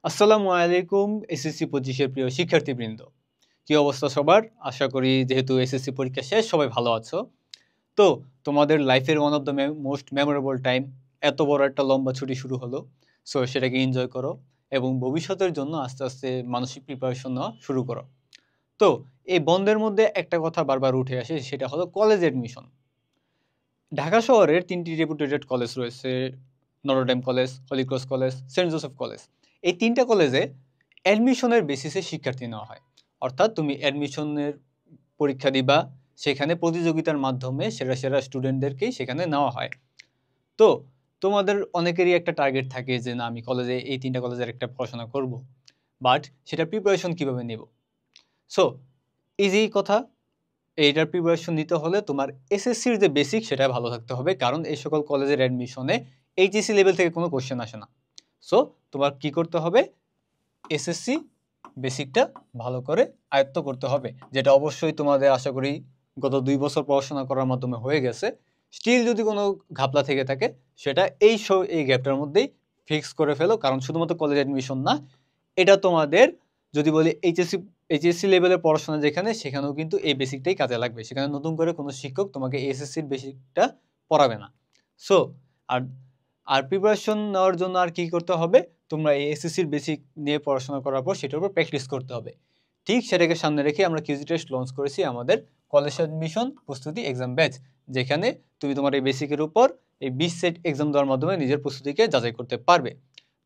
আসসালামু আলাইকুম এসএসসি 25 এর প্রিয় শিক্ষার্থীবৃন্দ। কি অবস্থা সবার? আশা করি যেহেতু এসএসসি পরীক্ষা শেষ সবাই ভালো আছো। তো তোমাদের লাইফের one of the most memorable time, এত বড় একটা লম্বা ছুটি শুরু হলো। সো সেটাকে এনজয় করো এবং ভবিষ্যতের জন্য আস্তে আস্তে মানসিক প্রিপারেশন নেওয়া শুরু করো। তো এই বন্ধের মধ্যে একটা কথা বারবার উঠে আসে, সেটা হলো কলেজ অ্যাডমিশন। ঢাকা শহরের 3টি রেপুটেটেড কলেজ রয়েছে: Notre Dame college, holy cross college, saint Joseph college. এই 3টা কলেজে অ্যাডমিশনের বেসিসে শিক্ষার্থী নেওয়া হয়। অর্থাৎ তুমি অ্যাডমিশনের পরীক্ষা দিবা, সেখানে প্রতিযোগিতার মাধ্যমে সেরা সেরা স্টুডেন্টদেরকেই সেখানে নেওয়া হয়। তো তোমাদের অনেকেরই একটা টার্গেট থাকে যে না, আমি কলেজে এই 3টা কলেজের একটা পড়াশোনা করব, বাট সেটা প্রিপারেশন কিভাবে নেব? সো ইজি কথা, এইটার প্রিপারেশন নিতে হলে তোমার এসএসসির যে বেসিক সেটা ভালো থাকতে হবে, কারণ এই সকল কলেজের অ্যাডমিশনে এইচএসসি লেভেল থেকে কোনো কোশ্চেন আসে না। সো তোমার কি করতে হবে? এসএসসি বেসিকটা ভালো করে আয়ত্ত করতে হবে, যেটা অবশ্যই তোমাদের আশা করি গত 2 বছর পড়াশোনা করার মাধ্যমে হয়ে গেছে। স্টিল যদি কোনো ঘাপলা থেকে থাকে সেটা এই গ্যাপটার মধ্যেই ফিক্স করে ফেলো, কারণ শুধুমাত্র কলেজ অ্যাডমিশন না, এটা তোমাদের যদি বলি এইচএসসি লেভেলের পড়াশোনা যেখানে, সেখানেও কিন্তু এই বেসিকটাই কাজে লাগবে। সেখানে নতুন করে কোনো শিক্ষক তোমাকে এসএসসির বেসিকটা পড়াবে না। সো আর আর প্রিপারেশন নেওয়ার জন্য আর কি করতে হবে? তোমরা এই এসএসসির বেসিক নিয়ে পড়াশোনা করার পর সেটার উপর প্র্যাকটিস করতে হবে। ঠিক সেটাকে সামনে রেখে আমরা কিউজি টেস্ট লঞ্চ করেছি আমাদের কলেজ অ্যাডমিশন প্রস্তুতি এক্সাম ব্যাচ, যেখানে তুমি তোমার এই বেসিকের উপর এই 20 সেট এক্সাম দেওয়ার মাধ্যমে নিজের প্রস্তুতিকে যাচাই করতে পারবে।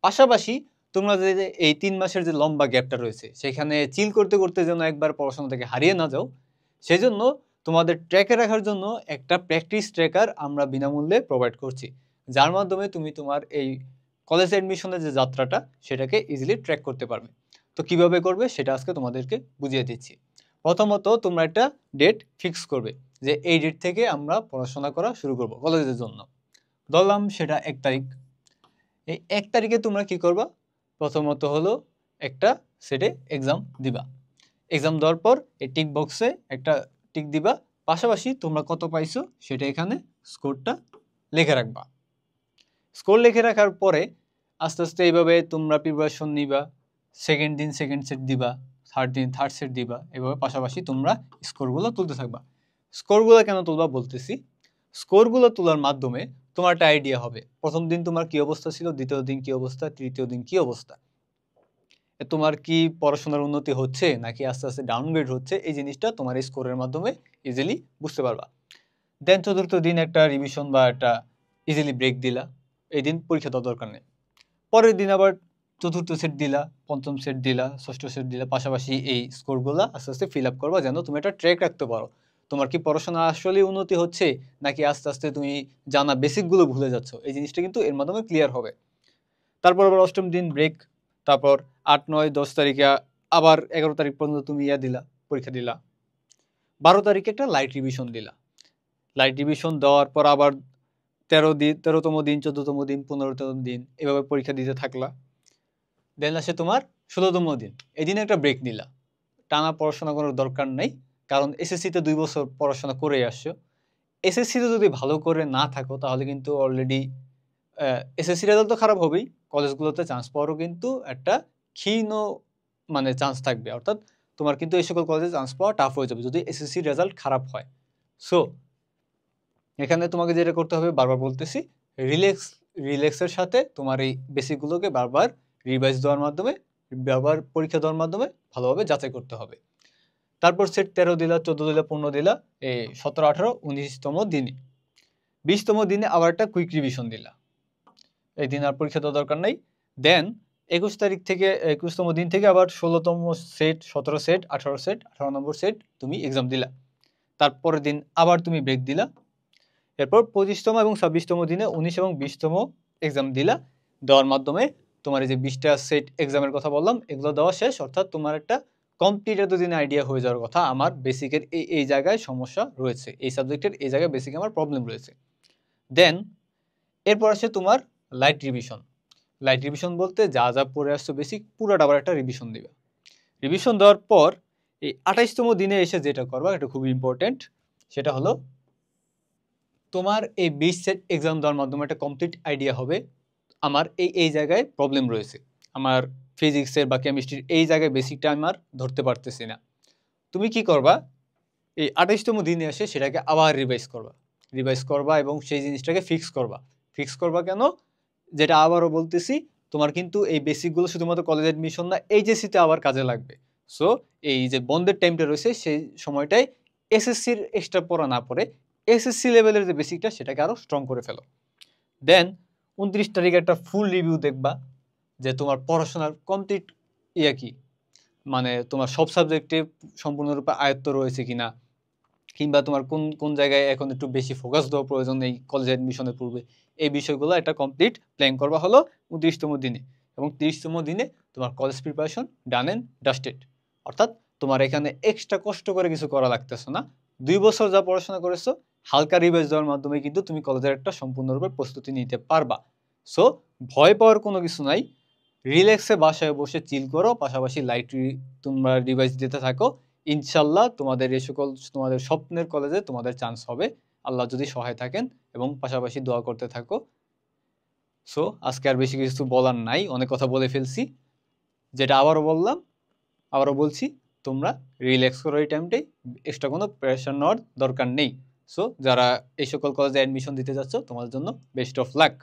পাশাপাশি তোমরা যে এই 3 মাসের যে লম্বা গ্যাপটা রয়েছে, সেখানে চিল করতে করতে যেন একবার পড়াশোনা থেকে হারিয়ে না যাও, সেজন্য তোমাদের ট্র্যাকে রাখার জন্য একটা প্র্যাকটিস ট্র্যাকার আমরা বিনামূল্যে প্রোভাইড করছি, যার মাধ্যমে তুমি তোমার এই কলেজ অ্যাডমিশনের যে যাত্রাটা সেটাকে ইজিলি ট্র্যাক করতে পারবে। তো কিভাবে করবে সেটা আজকে তোমাদেরকে বুঝিয়ে দিচ্ছি। প্রথমত তোমরা একটা ডেট ফিক্স করবে যে এই ডেট থেকে আমরা পড়াশোনা করা শুরু করব কলেজের জন্য। ধরলাম সেটা 1 তারিখ। এই 1 তারিখে তোমরা কি করবা? প্রথমত হলো একটা সেটে এক্সাম দিবা। এক্সাম দেওয়ার পর এই টিক বক্সে একটা টিক দিবা। পাশাপাশি তোমরা কত পাইছো সেটা এখানে স্কোরটা লিখে রাখবা। স্কোর লিখে রাখার পরে আস্তে আস্তে এইভাবে তোমরা প্রিপারেশন নিবা। সেকেন্ড দিন সেকেন্ড সেট দিবা, থার্ড দিন থার্ড সেট দিবা। এভাবে পাশাপাশি তোমরা স্কোরগুলো তুলতে থাকবা। স্কোরগুলো কেন তুলবা বলতেছি। স্কোরগুলো তোলার মাধ্যমে তোমার একটা আইডিয়া হবে প্রথম দিন তোমার কি অবস্থা ছিল, দ্বিতীয় দিন কি অবস্থা, তৃতীয় দিন কি অবস্থা। তোমার কি পড়াশোনার উন্নতি হচ্ছে নাকি আস্তে আস্তে ডাউনগ্রেড হচ্ছে, এই জিনিসটা তোমার এই স্কোরের মাধ্যমে ইজিলি বুঝতে পারবা। দেন চতুর্থ দিন একটা রিভিশন বা একটা ইজিলি ব্রেক দিলা। এই দিন পরীক্ষা দেওয়ার দরকার নেই। পরের দিন আবার চতুর্থ সেট দিলা, পঞ্চম সেট দিলা, ষষ্ঠ সেট দিলা। পাশাপাশি এই স্কোরগুলো আস্তে আস্তে ফিল আপ করবা, যেন তুমি একটা ট্র্যাক রাখতে পারো তোমার কি পড়াশোনা আসলে উন্নতি হচ্ছে নাকি আস্তে আস্তে তুমি জানা বেসিকগুলো ভুলে যাচ্ছ। এই জিনিসটা কিন্তু এর মাধ্যমে ক্লিয়ার হবে। তারপর আবার অষ্টম দিন ব্রেক। তারপর 8, 9, 10 তারিখে আবার 11 তারিখ পর্যন্ত তুমি দিলা, পরীক্ষা দিলা। 12 তারিখে একটা লাইট রিভিশন দিলা। লাইট রিভিশন দেওয়ার পর আবার 13তম দিন, 14তম দিন, 15তম দিন এভাবে পরীক্ষা দিতে থাকলা। দেন আসে তোমার 16তম দিন। এই দিনে একটা ব্রেক নিলা। টানা পড়াশোনা করার দরকার নেই, কারণ এসএসসিতে 2 বছর পড়াশোনা করে আসছো। এসএসসিতে যদি ভালো করে না থাকো তাহলে কিন্তু অলরেডি এসএসসি রেজাল্ট তো খারাপ হবেই, কলেজগুলোতে চান্স পাওয়ারও কিন্তু একটা ক্ষীণ মানে চান্স থাকবে। অর্থাৎ তোমার কিন্তু এই সকল কলেজে চান্স পাওয়া টাফ হয়ে যাবে যদি এসএসসি রেজাল্ট খারাপ হয়। সো এখানে তোমাকে যেটা করতে হবে, বারবার বলতেছি, রিল্যাক্সের সাথে তোমার এই বেসিকগুলোকে বারবার রিভাইজ দেওয়ার মাধ্যমে, বারবার পরীক্ষা দেওয়ার মাধ্যমে ভালোভাবে যাচাই করতে হবে। তারপর সেট 13 দিলা, 14 দিলা, 15 দিলা, এই 17, 18, 19তম দিনে, 20তম দিনে আবার একটা কুইক রিভিশন দিলা। এই দিন আর পরীক্ষা দেওয়ার দরকার নাই। দেন 21 তারিখ থেকে 21তম দিন থেকে আবার 16তম সেট, 17 সেট, 18 সেট, 18 নম্বর সেট তুমি এক্সাম দিলা। তারপরের দিন আবার তুমি ব্রেক দিলা। এরপর 25তম এবং 26তম দিনে 19 এবং 20তম এক্সাম দিলা। দেওয়ার মাধ্যমে তোমার এই যে 20টা সেট এক্সামের কথা বললাম এগুলো দেওয়া শেষ। অর্থাৎ তোমার একটা কমপ্লিট এতদিন আইডিয়া হয়ে যাওয়ার কথা আমার বেসিকের এই জায়গায় সমস্যা রয়েছে, এই সাবজেক্টের এই জায়গায় বেসিক আমার প্রবলেম রয়েছে। দেন এরপর আসে তোমার লাইট রিভিশন। লাইট রিভিশন বলতে যা যা পড়ে আসছো বেসিক পুরোটা আবার একটা রিভিশন দিবে। রিভিশন দেওয়ার পর এই 28তম দিনে এসে যেটা করবা, এটা খুবই ইম্পর্টেন্ট, সেটা হলো তোমার এই 20 সেট এক্সাম দেওয়ার মাধ্যমে একটা কমপ্লিট আইডিয়া হবে আমার এই জায়গায় প্রবলেম রয়েছে। আমার ফিজিক্সের বা কেমিস্ট্রির এই জায়গায় বেসিকটা আমি আর ধরতে পারতেছি না। তুমি কি করবা, এই 28তম দিনে এসে সেটাকে আবার রিভাইজ করবা এবং সেই জিনিসটাকে ফিক্স করবা কেন, যেটা আবারও বলতেছি, তোমার কিন্তু এই বেসিকগুলো শুধুমাত্র কলেজ অ্যাডমিশন না, এইচএসসিতে আবার কাজে লাগবে। সো এই যে বন্ধের টাইমটা রয়েছে সেই সময়টায় এসএসসির এক্সট্রা পড়া না পড়ে এসএসসি লেভেলের যে বেসিকটা সেটাকে আরও স্ট্রং করে ফেলো। দেন 29 তারিখে একটা ফুল রিভিউ দেখবা যে তোমার পড়াশোনার কমপ্লিট কি, মানে তোমার সব সাবজেক্টে সম্পূর্ণরূপে আয়ত্ত রয়েছে কিনা, কিংবা তোমার কোন কোন জায়গায় এখন একটু বেশি ফোকাস দেওয়া প্রয়োজন এই কলেজ অ্যাডমিশনের পূর্বে, এই বিষয়গুলো একটা কমপ্লিট প্ল্যান করবা হলো 29তম দিনে। এবং 30তম দিনে তোমার college preparation done and dusted. অর্থাৎ তোমার এখানে এক্সট্রা কষ্ট করে কিছু করা লাগতেছে না, 2 বছর যা পড়াশোনা করেছো হালকা রিভাইজ দেওয়ার মাধ্যমে কিন্তু তুমি কলেজের একটা সম্পূর্ণরূপে প্রস্তুতি নিতে পারবা। সো ভয় পাওয়ার কোনো কিছু নাই, রিল্যাক্সে বাসায় বসে চিল করো, পাশাপাশি লাইট তোমরা রিভাইজ দিতে থাকো। ইনশাল্লাহ তোমাদের এই সকল তোমাদের স্বপ্নের কলেজে তোমাদের চান্স হবে, আল্লাহ যদি সহায় থাকেন, এবং পাশাপাশি দোয়া করতে থাকো। সো আজকে আর বেশি কিছু বলার নাই, অনেক কথা বলে ফেলছি। যেটা আবারও বলছি, তোমরা রিল্যাক্স করো এই টাইমটাই, এক্সট্রা কোনো প্রেশার নেওয়ার দরকার নেই। সো যারা এই সকল কলেজে অ্যাডমিশন দিতে যাচ্ছ তোমাদের জন্য বেস্ট অফ লাক।